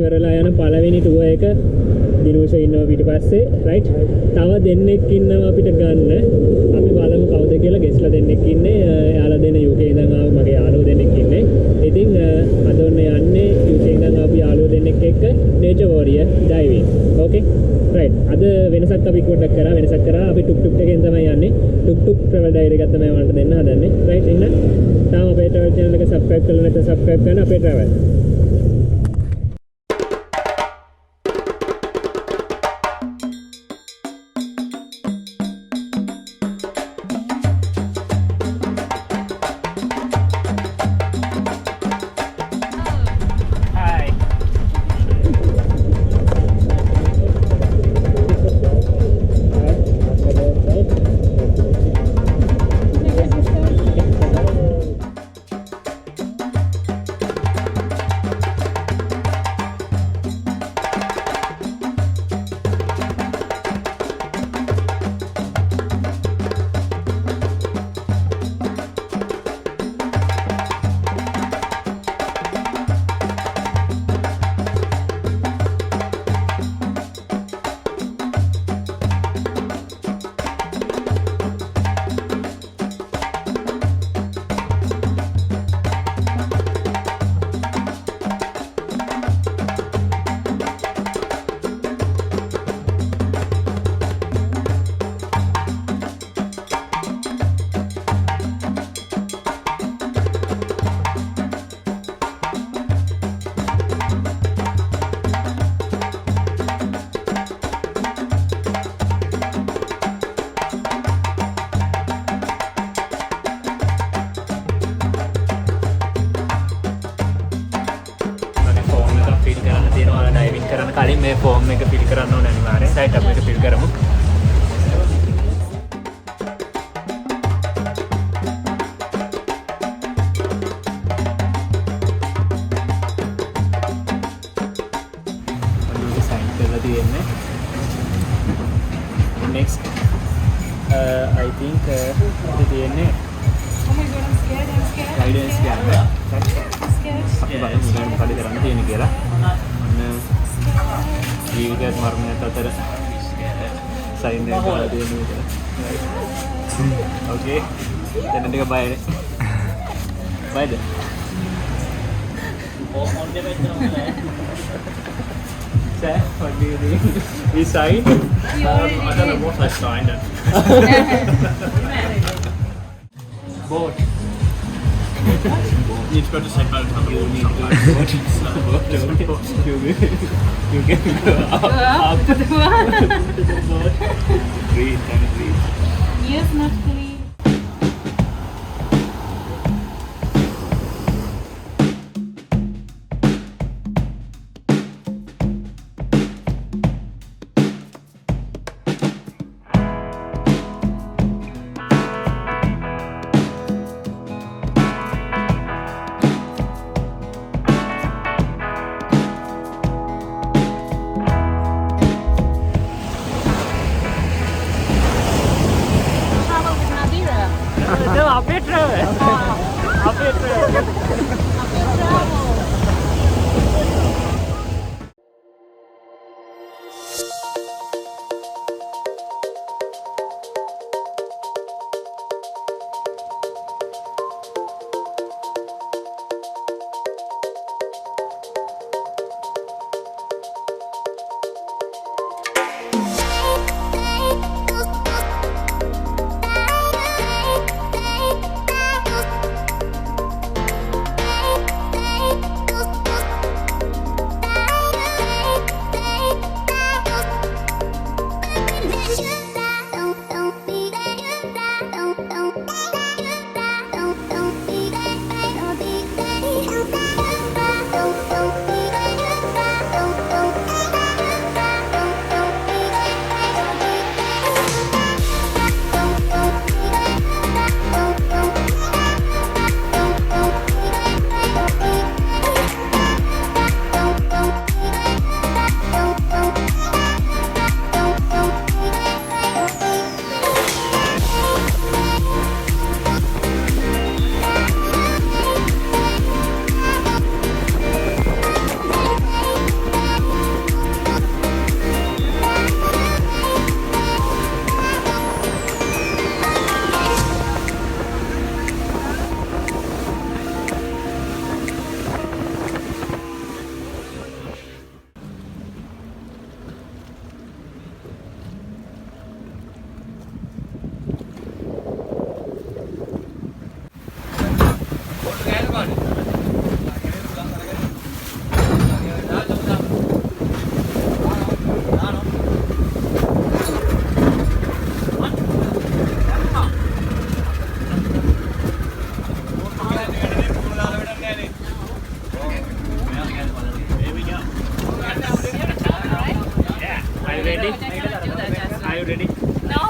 කරලා යන පළවෙනි ටුවර් එක දිනුෂ ඉන්නවා පිටිපස්සේ රයිට් තව දෙන්නෙක් ඉන්නවා අපිට ගන්න අපි බලමු කවුද කියලා ගෙස්ලා දෙන්නෙක් ඉන්නේ යාළුවා දෙන්න UK ඉඳන් ආව මගේ යාළුවෝ දෙන්නෙක් ඉන්නේ ඉතින් අද ඔන්න යන්නේ UK ඉඳන් ආපු යාළුවෝ දෙන්නෙක් එක්ක nature warrior diving okay right අද වෙනසක් අපි පොඩ්ඩක් කරා අපි ටුක් ටුක් එකෙන් තමයි යන්නේ ටුක් travel diary එකක් තමයි ඔයාලට දෙන්න හදන්නේ right එහෙනම් තාම අපේ travel channel එක subscribe කරලා නැත්නම් subscribe කරන්න අපේ travel කලින් මේ ෆෝම් එක ෆිල් කරන්න ඕනේ අනිවාර්යෙන් සයිට් අප් එක ෆිල් කරමු ඔන්න සයින් කරලා තියෙන්නේ next I think තියෙන්නේ oh my god I'm scared guidance camera අපි බලමු මොකද කරන්න තියෙන්නේ කියලා ජීවිතයත් මරණයත් අතර සයින් එක කරලා දෙන්න විතර. ඕකේ. දැන් ටික බයනේ. බයද? on the way Sir, what do you think? We signed? I don't know what I signed. Boat. You need to go to say boat. You need to go to boat. You can go up to the boat. Breathe and breathe. Yes, not clean. ready? No.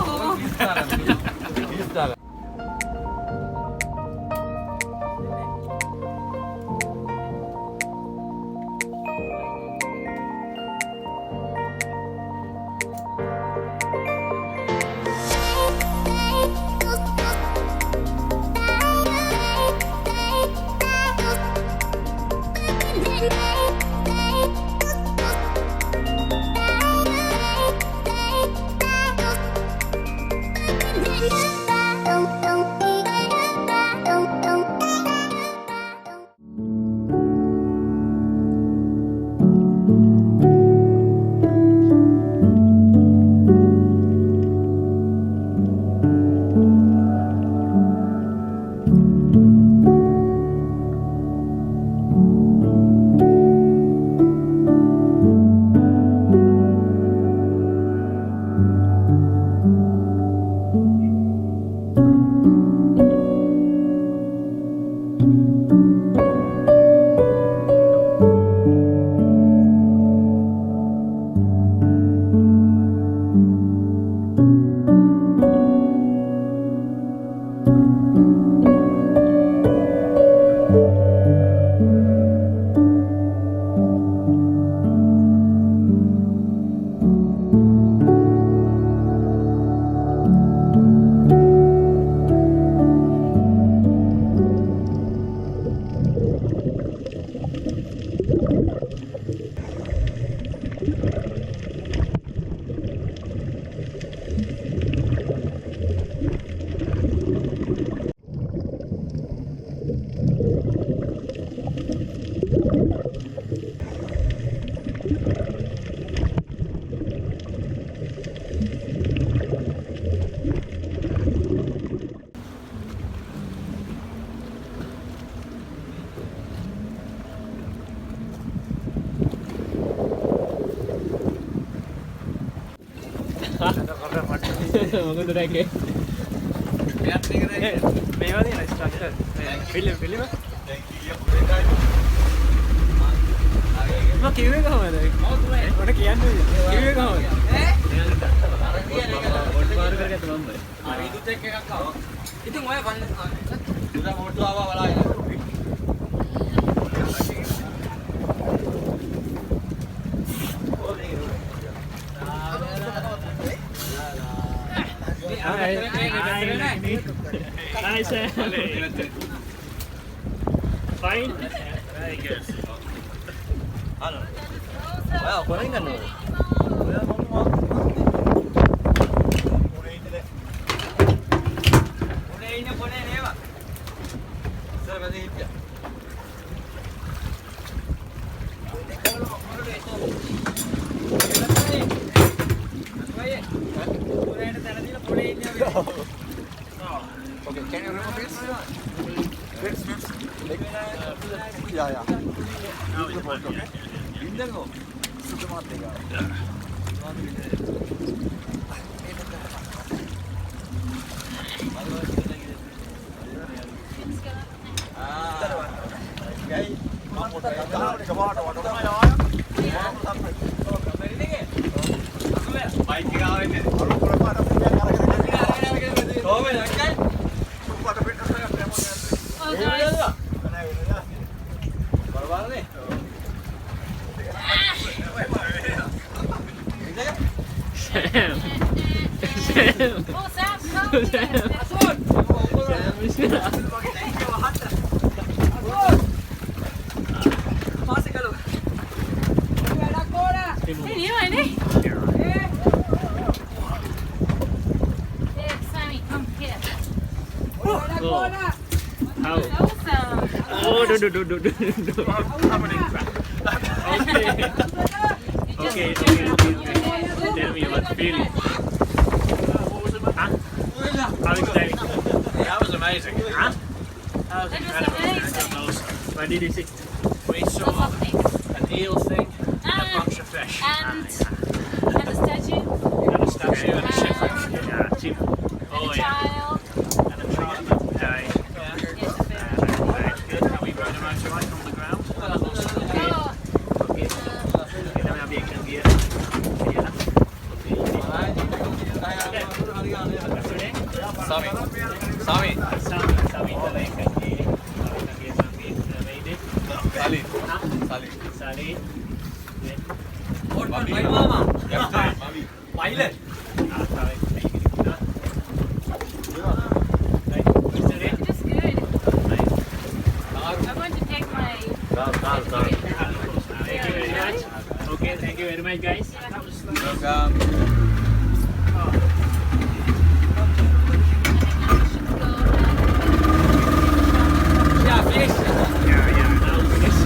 මොකද රැකේ? මෙයාත් මේක නෑ. මේවා දින structure. Film දැන් කීයක් පුරේ ගානේ. මම කිව්වේ කොහමද? ඔන්න කියන්නේ. කිව්වේ කොහමද? බොඩ් මාරු කරගත්ත මම. විදුත් එක්ක එකක් ආවා. ඉතින් ඔය කන්න උදා මොට්ටු ආවා බලන්න. Nice. Fine. Very good. Hello. Wow, කොහෙන්ද නෝ? ඔයා මොනවා? කොනේ නේවා. සර් වැඩි හිටියා. Okay, can you remove this? Fix. Yeah. Use the bolt, okay? Window go. Super देगा. Okay. Tell me about the feeling. Huh? How exciting? That was amazing. Huh? That was incredible. What did you see? We saw an eel thing and a bunch of fish. And a statue. And a statue and a shipwreck. Yeah, cheap. And a child. And a child. Nice. Yes, a bit. And we rode a motorbike on the ground. That was awesome. Okay. Kita nak ambil ikan dia. Okay lah. Okay. Sami. Sami talaga kasi Sami Raide. Sali. Hah? Sali. Sali. Mami. Mama. Mami. Pilot. Just good. I'm going to take my. Thank you very much. Okay, thank you very much, guys. Welcome. Yeah, finish. Now finish.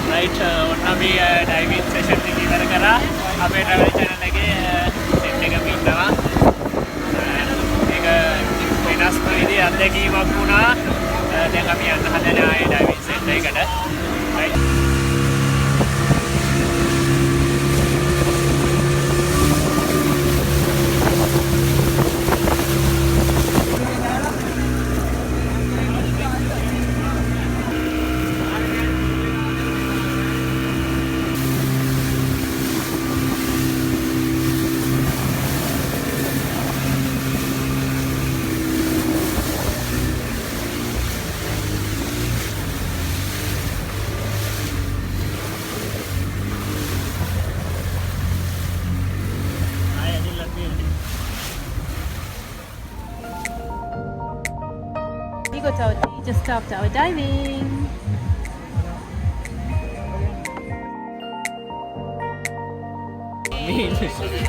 Right, ඔන්න අපි diving session එක ඉවර කරා. අපේ travel channel එකේ set එකක ඉන්නවා. ඒක වෙනස්ම විදිහේ අත්දැකීමක් වුණා. දැන් අපි යන්න හදන ආයේ ඩයිවිං set එකකට. Right. We got our tea just after our diving.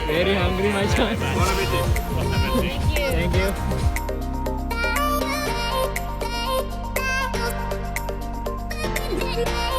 Very hungry, my child. Thank you. Thank you.